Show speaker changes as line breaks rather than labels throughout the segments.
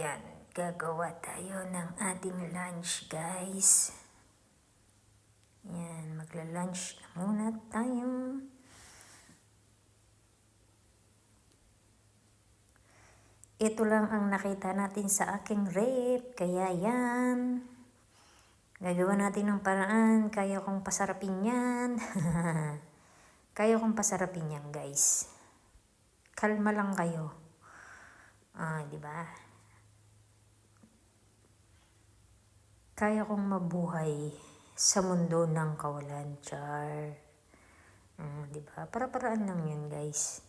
Yan, gagawa tayo ng ating lunch, guys. Yan, magla-lunch na muna tayo. Ito lang ang nakita natin sa aking rep, kaya yan. Gagawa natin ng paraan, kaya kong pasarapin yan. Kaya kong pasarapin yan, guys. Kalma lang kayo. Di ba? Kaya kong mabuhay sa mundo ng kawalan, char. Di ba? Para-paraan lang yun, guys.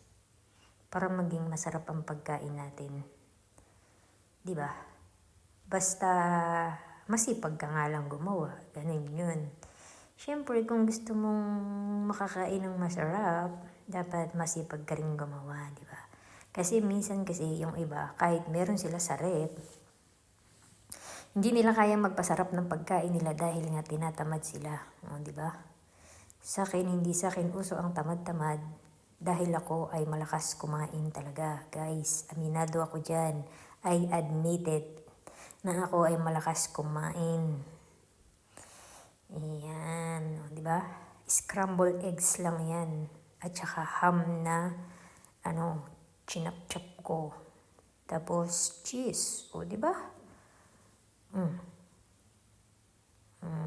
Para maging masarap ang pagkain natin. Di ba? Basta masipag ka nga lang gumawa. Ganun yun. Siyempre, kung gusto mong makakain ng masarap, dapat masipag ka rin gumawa, di ba? Kasi minsan kasi yung iba, kahit meron sila sa rep, hindi nila kaya magpasarap ng pagkain nila dahil nga tinatamad sila. Di ba? Sa akin, hindi sa akin uso ang tamad-tamad dahil ako ay malakas kumain talaga. Guys, aminado ako dyan. I admit it na ako ay malakas kumain. Ayan, di ba? Scrambled eggs lang yan. At saka ham na, chinap-chap ko. Tapos cheese. Di ba?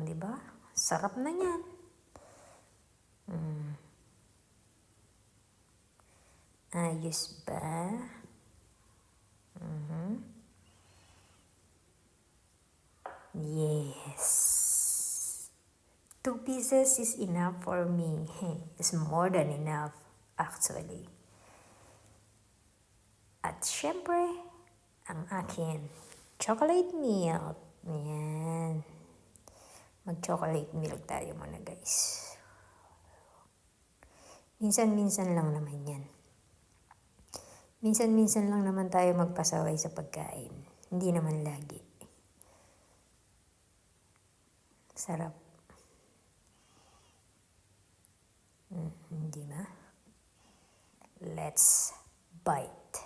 Di ba? Sarap na yan. Ayos ba? Yes. 2 pieces is enough for me. It's more than enough, actually. At syempre, ang akin, chocolate milk. Ayan. Mag-chocolate milk tayo muna, guys. Minsan-minsan lang naman yan. Minsan-minsan lang naman tayo magpasaway sa pagkain. Hindi naman lagi. Sarap. Di ba? Let's bite.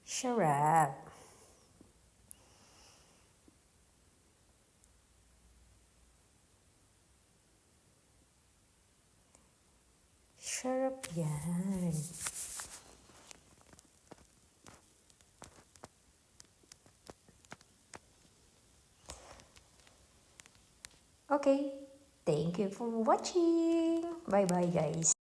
Sarap. Sarap yan. Okay. Thank you for watching. Bye-bye, guys.